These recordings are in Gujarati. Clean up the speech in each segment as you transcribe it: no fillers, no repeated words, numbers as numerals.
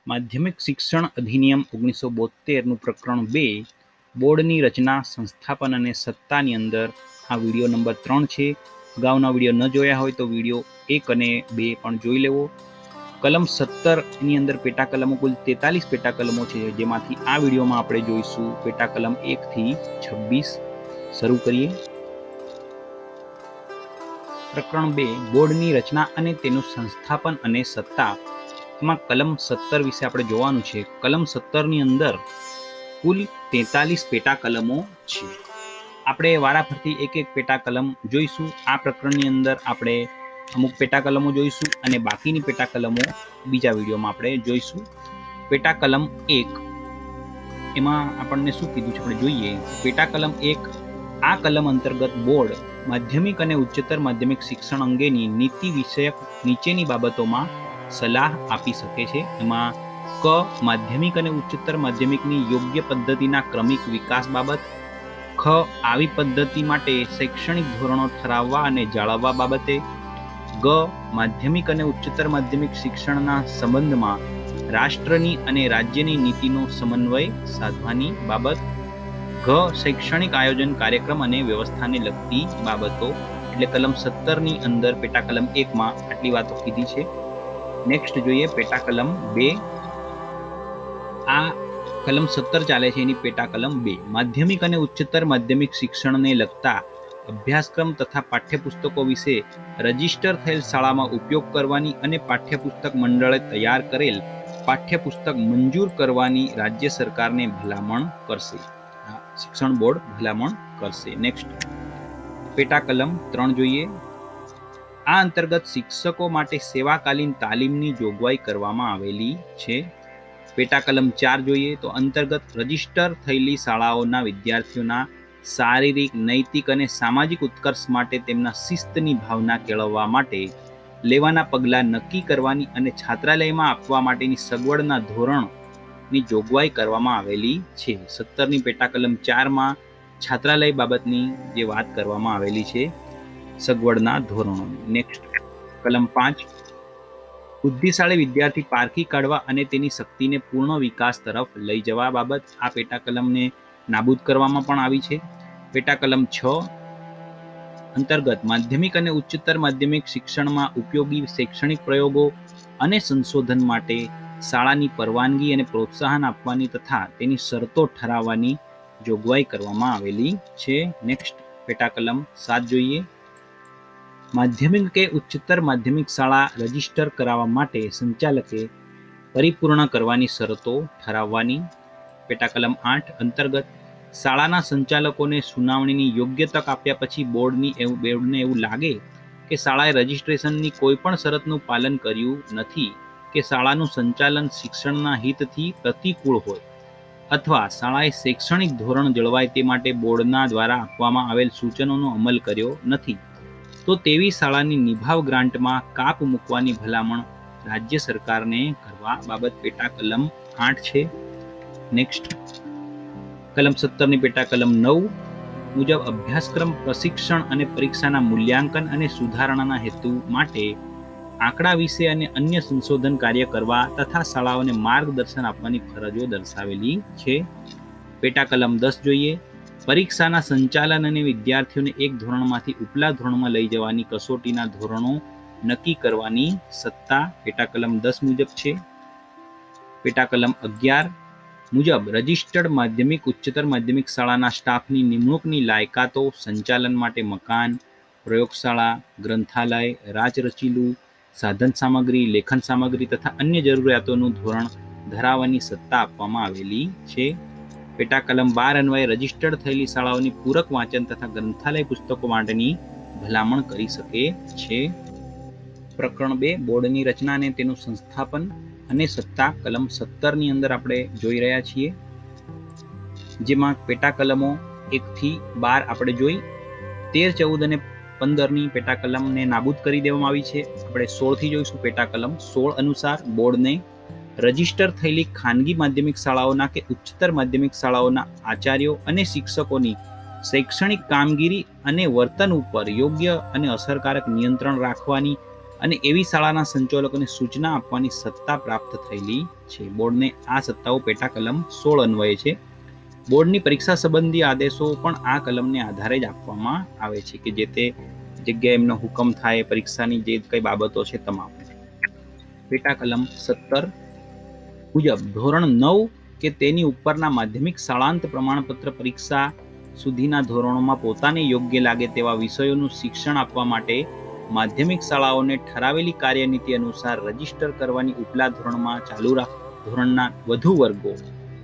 માધ્યમિક શિક્ષણ અધિનિયમ 1972નું પ્રકરણ 2 બોર્ડની રચના, સંસ્થાપન અને સત્તાની અંદર આ વિડીયો નંબર 3 છે. અગાઉના વિડીયો ન જોયા હોય તો વિડીયો 1 અને 2 પણ જોઈ લેવો. કલમ 17 ની અંદર પેટા કલમો કુલ 43 પેટા કલમો છે, જેમાંથી આ વિડીયોમાં આપણે જોઈશું પેટા કલમ 1 થી 26. શરૂ કરીએ. પ્રકરણ 2 બોર્ડની રચના અને તેનું સંસ્થાપન અને સત્તા. એમાં કલમ 17 વિશે આપણે જોવાનું છે. કલમ 17 ની અંદર કુલ 43 પેટા કલમો છે. આપણે વારાફરતી એક એક પેટા કલમ જોઈશું. આ પ્રકરણની અંદર આપણે અમુક પેટા કલમો જોઈશું અને બાકીની પેટા કલમો બીજા વિડીયોમાં આપણે જોઈશું. પેટા કલમ 1 એમાં આપણને શું કીધું છે આપણે જોઈએ. પેટા કલમ 1 આ કલમ અંતર્ગત બોર્ડ માધ્યમિક અને ઉચ્ચતર માધ્યમિક શિક્ષણ અંગેની નીતિ વિષયક નીચેની બાબતોમાં સલાહ આપી શકે છે. એમાં ક માધ્યમિક અને ઉચ્ચતર માધ્યમિકની યોગ્ય પદ્ધતિના ક્રમિક વિકાસ બાબત. ખ આવી પદ્ધતિ માટે શૈક્ષણિક ધોરણો ઠરાવવા અને જાળવવા બાબતે. ગ માધ્યમિક અને ઉચ્ચતર માધ્યમિક શિક્ષણના સંબંધમાં રાષ્ટ્રની અને રાજ્યની નીતિનો સમન્વય સાધવાની બાબત. ઘ શૈક્ષણિક આયોજન, કાર્યક્રમ અને વ્યવસ્થાને લગતી બાબતો. એટલે કલમ 17 ની અંદર પેટા કલમ 1 માં આટલી વાતો કીધી છે. નેક્સ્ટ જોઈએ પેટા કલમ 2. આ કલમ 17 ચાલે છે, એની પેટા કલમ 2 માધ્યમિક અને ઉચ્ચતર માધ્યમિક શિક્ષણને લગતા અભ્યાસક્રમ તથા પાઠ્યપુસ્તકો વિશે રજીસ્ટર થયેલ શાળામાં ઉપયોગ કરવાની અને પાઠ્યપુસ્તક મંડળે તૈયાર કરેલ પાઠ્યપુસ્તક મંજૂર કરવાની રાજ્ય સરકારને ભલામણ કરશે. શિક્ષણ બોર્ડ ભલામણ કરશે. નેક્સ્ટ પેટા કલમ 3 જોઈએ. આ અંતર્ગત શિક્ષકો માટે સેવાકાલીન તાલીમની જોગવાઈ કરવામાં આવેલી છે. પેટા કલમ 4 જોઈએ તો અંતર્ગત રજીસ્ટર થયેલી શાળાઓના વિદ્યાર્થીઓના શારીરિક, નૈતિક અને સામાજિક ઉત્કર્ષ માટે તેમના શિસ્તની ભાવના કેળવવા માટે લેવાના પગલાં નક્કી કરવાની અને છાત્રાલયમાં આપવા માટેની સગવડના ધોરણની જોગવાઈ કરવામાં આવેલી છે. 17ની પેટા કલમ 4માં છાત્રાલય બાબતની જે વાત કરવામાં આવેલી છે, સગવડના ધોરણો. નેક્સ્ટ કલમ 5 બુદ્ધિશાળી વિદ્યાર્થી પારખી કાઢવા અને તેની શક્તિને પૂર્ણ વિકાસ તરફ લઈ જવા બાબત. આ પેટા કલમને નાબૂદ કરવામાં પણ આવી છે. પેટા કલમ 6 અંતર્ગત માધ્યમિક અને ઉચ્ચતર માધ્યમિક શિક્ષણમાં ઉપયોગી શૈક્ષણિક પ્રયોગો અને સંશોધન માટે શાળાની પરવાનગી અને પ્રોત્સાહન આપવાની તથા તેની શરતો ઠરાવવાની જોગવાઈ કરવામાં આવેલી છે. નેક્સ્ટ પેટા કલમ 7 જોઈએ. માધ્યમિક કે ઉચ્ચતર માધ્યમિક શાળા રજીસ્ટર કરાવવા માટે સંચાલકે પરિપૂર્ણ કરવાની શરતો ઠરાવવાની. પેટા કલમ 8 અંતર્ગત શાળાના સંચાલકોને સુનાવણીની યોગ્ય તક આપ્યા પછી બોર્ડને એવું લાગે કે શાળાએ રજીસ્ટ્રેશનની કોઈ પણ શરતનું પાલન કર્યું નથી કે શાળાનું સંચાલન શિક્ષણના હિતથી પ્રતિકૂળ હોય અથવા શાળાએ શૈક્ષણિક ધોરણ જળવાય તે માટે બોર્ડના દ્વારા આપવામાં આવેલ સૂચનોનો અમલ કર્યો નથી, તો તેવી શાળાની નિભાવ ગ્રાન્ટમાં કાપ મૂકવાની ભલામણ રાજ્ય સરકારને કરવા બાબત પેટા કલમ 8 છે. નેક્સ્ટ કલમ 17ની પેટા કલમ 9 મુજબ અભ્યાસક્રમ, પ્રશિક્ષણ અને પરીક્ષાના મૂલ્યાંકન અને સુધારણાના હેતુ માટે આંકડા વિશે અને અન્ય સંશોધન કાર્ય કરવા તથા શાળાઓને માર્ગદર્શન આપવાની ફરજો દર્શાવેલી છે. પેટા કલમ 10 જોઈએ. પરીક્ષાના સંચાલન અને વિદ્યાર્થીઓને એક ધોરણમાંથી ઉપલા ધોરણમાં લઈ જવાની કસોટીના ધોરણો નક્કી કરવાની સત્તા પેટા કલમ 10 મુજબ છે. પેટા કલમ 11 મુજબ રજિસ્ટર્ડ માધ્યમિક, ઉચ્ચતર માધ્યમિક શાળાના સ્ટાફની નિમણૂકની લાયકાતો, સંચાલન માટે મકાન, પ્રયોગશાળા, ગ્રંથાલય, રાચરચીલું, સાધન સામગ્રી, લેખન સામગ્રી તથા અન્ય જરૂરિયાતોનું ધોરણ ધરાવવાની સત્તા આપવામાં આવેલી છે. પેટા કલમ 12 અન્વયે રજીસ્ટર્ડ થયેલી શાળાઓની પૂરક વાંચન તથા ગ્રંથાલય પુસ્તકો માટેની ભલામણ કરી શકે છે. પ્રકરણ 2 બોર્ડની રચના અને તેનું સંસ્થાપન અને સત્તા કલમ 17ની અંદર આપણે જોઈ રહ્યા છીએ, જેમાં પેટા કલમો 1 થી 12 આપણે જોઈ. 13, 14 અને 15ની પેટા કલમને નાબૂદ કરી દેવામાં આવી છે. આપણે 16 થી જોઈશું. પેટા કલમ 16 અનુસાર બોર્ડને રજીસ્ટર થયેલી ખાનગી માધ્યમિક શાળાઓના કે ઉચ્ચતર માધ્યમિક શાળાઓના આચાર્યો અને શિક્ષકોની શૈક્ષણિક કામગીરી અને વર્તન ઉપર યોગ્ય અને અસરકારક નિયંત્રણ રાખવાની અને એવી શાળાના સંચાલકોને સૂચના આપવાની સત્તા પ્રાપ્ત થયેલી છે. બોર્ડને આ સત્તાઓ પેટા કલમ 16 અન્વયે છે. બોર્ડની પરીક્ષા સંબંધી આદેશો પણ આ કલમને આધારે જ આપવામાં આવે છે કે જે તે જગ્યાએ એમનો હુકમ થાય, પરીક્ષાની જે કઈ બાબતો છે તમામ. પેટા કલમ 17 મુજબ ધોરણ 9 કે તેની ઉપરના માધ્યમિક શાળાંત પ્રમાણપત્ર પરીક્ષા સુધીના ધોરણોમાં પોતાને યોગ્ય લાગે તેવા વિષયોનું શિક્ષણ આપવા માટે માધ્યમિક શાળાઓને ઠરાવેલી કાર્યનીતિ અનુસાર રજીસ્ટર કરવાની ઉપલા ધોરણમાં ધોરણના વધુ વર્ગો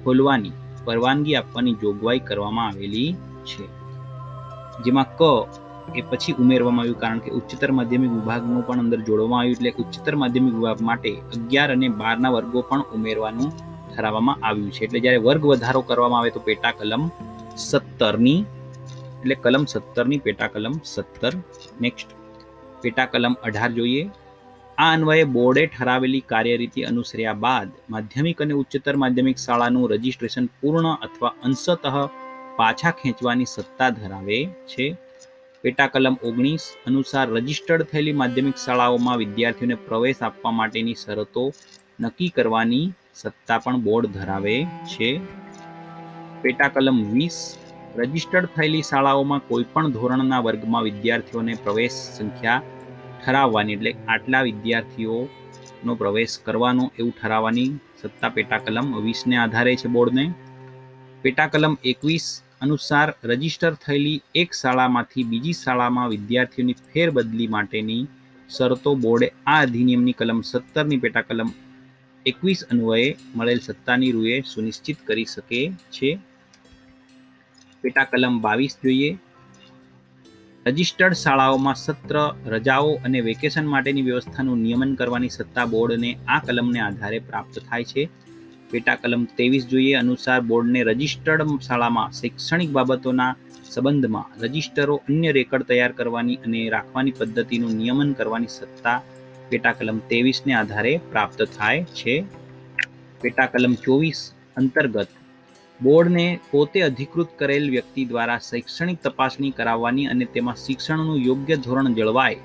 ખોલવાની પરવાનગી આપવાની જોગવાઈ કરવામાં આવેલી છે. જેમાં ક એ પછી ઉમેરવામાં આવ્યું કારણ કે ઉચ્ચતર માધ્યમિક વિભાગનું પણ અંદર જોડવામાં આવ્યું, એટલે ઉચ્ચતર માધ્યમિક વિભાગ માટે 11 અને 12ના વર્ગો પણ ઉમેરવાનું ઠરાવવામાં આવ્યું છે. એટલે જ્યારે વર્ગ વધારો કરવામાં આવે તો પેટા કલમ 17ની, એટલે કલમ 17ની પેટા કલમ 17. નેક્સ્ટ પેટા કલમ 18 જોઈએ. આ અન્વયે બોર્ડે ઠરાવેલી કાર્યરીતિ અનુસર્યા બાદ માધ્યમિક અને ઉચ્ચતર માધ્યમિક શાળાનું રજીસ્ટ્રેશન પૂર્ણ અથવા અંશતઃ પાછા ખેંચવાની સત્તા ધરાવે છે. પેટા કલમ 19 અનુસાર રજીસ્ટર્ડ થયેલી માધ્યમિક શાળાઓમાં વિદ્યાર્થીઓને પ્રવેશ આપવા માટેની શરતો નક્કી કરવાની સત્તા પણ બોર્ડ ધરાવે છે. પેટા કલમ 20 રજીસ્ટર્ડ થયેલી શાળાઓમાં કોઈપણ ધોરણના વર્ગમાં વિદ્યાર્થીઓને પ્રવેશ સંખ્યા ઠરાવવાની, એટલે આટલા વિદ્યાર્થીઓનો પ્રવેશ કરવાનો એવું ઠરાવવાની સત્તા પેટા કલમ 20ને આધારે છે બોર્ડને. પેટા કલમ 21 અનુસાર રજીસ્ટર થયેલી એક શાળામાંથી બીજી શાળામાં વિદ્યાર્થીઓની ફેરબદલી માટેની શરતો બોર્ડે આ અધિનિયમની કલમ 17ની પેટા કલમ 21 અન્વયે મળેલ સત્તાની રૂએ સુનિશ્ચિત કરી શકે છે. પેટા કલમ 22 જોઈએ. રજીસ્ટર્ડ શાળાઓમાં સત્ર, રજાઓ અને વેકેશન માટેની વ્યવસ્થાનું નિયમન કરવાની સત્તા બોર્ડને આ કલમને આધારે પ્રાપ્ત થાય છે. પેટા કલમ 23 જોઈએ. અનુસાર બોર્ડને રજીસ્ટર્ડ શાળામાં શૈક્ષણિક બાબતોના સંબંધમાં રજીસ્ટરો, અન્ય રેકર્ડ તૈયાર કરવાની અને રાખવાની પદ્ધતિનું નિયમન કરવાની સત્તા પેટા કલમ 23ને આધારે પ્રાપ્ત થાય છે. પેટા કલમ 24 અંતર્ગત બોર્ડને પોતે અધિકૃત કરેલ વ્યક્તિ દ્વારા શૈક્ષણિક તપાસણી કરાવવાની અને તેમાં શિક્ષણનું યોગ્ય ધોરણ જળવાય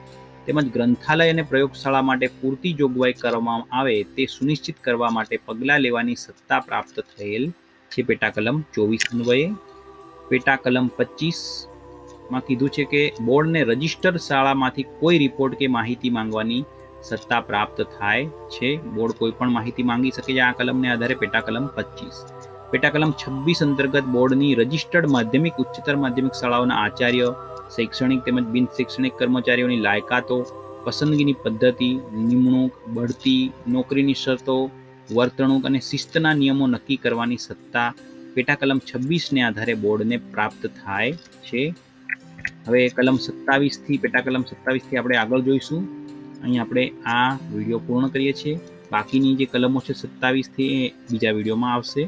તેમજ ગ્રંથાલય અને પ્રયોગશાળા માટે પૂરતી જોગવાઈ કરવામાં આવે તે સુનિશ્ચિત કરવા માટે પગલાં લેવાની સત્તા પ્રાપ્ત થયેલ છે પેટા કલમ 24 અન્વયે. પેટા કલમ 25માં કીધું છે કે બોર્ડને રજીસ્ટર્ડ શાળામાંથી કોઈ રિપોર્ટ કે માહિતી માંગવાની સત્તા પ્રાપ્ત થાય છે. બોર્ડ કોઈ પણ માહિતી માંગી શકે છે આ કલમને આધારે. પેટા કલમ 25. પેટા કલમ 26 અંતર્ગત બોર્ડની રજીસ્ટર્ડ માધ્યમિક, ઉચ્ચતર માધ્યમિક શાળાઓના આચાર્ય, શૈક્ષણિક તેમજ બિન શૈક્ષણિક કર્મચારીઓની લાયકાતો, પસંદગીની પદ્ધતિ, નિમણૂક, બઢતી, નોકરીની શરતો, વર્તણૂક અને શિસ્તના નિયમો નક્કી કરવાની સત્તા પેટા કલમ 26ને આધારે બોર્ડને પ્રાપ્ત થાય છે. હવે કલમ 27થી પેટા કલમ 27થી આપણે આગળ જોઈશું. અહીં આપણે આ વિડીયો પૂર્ણ કરીએ છીએ. બાકીની જે કલમો છે 27થી એ બીજા વિડીયોમાં આવશે.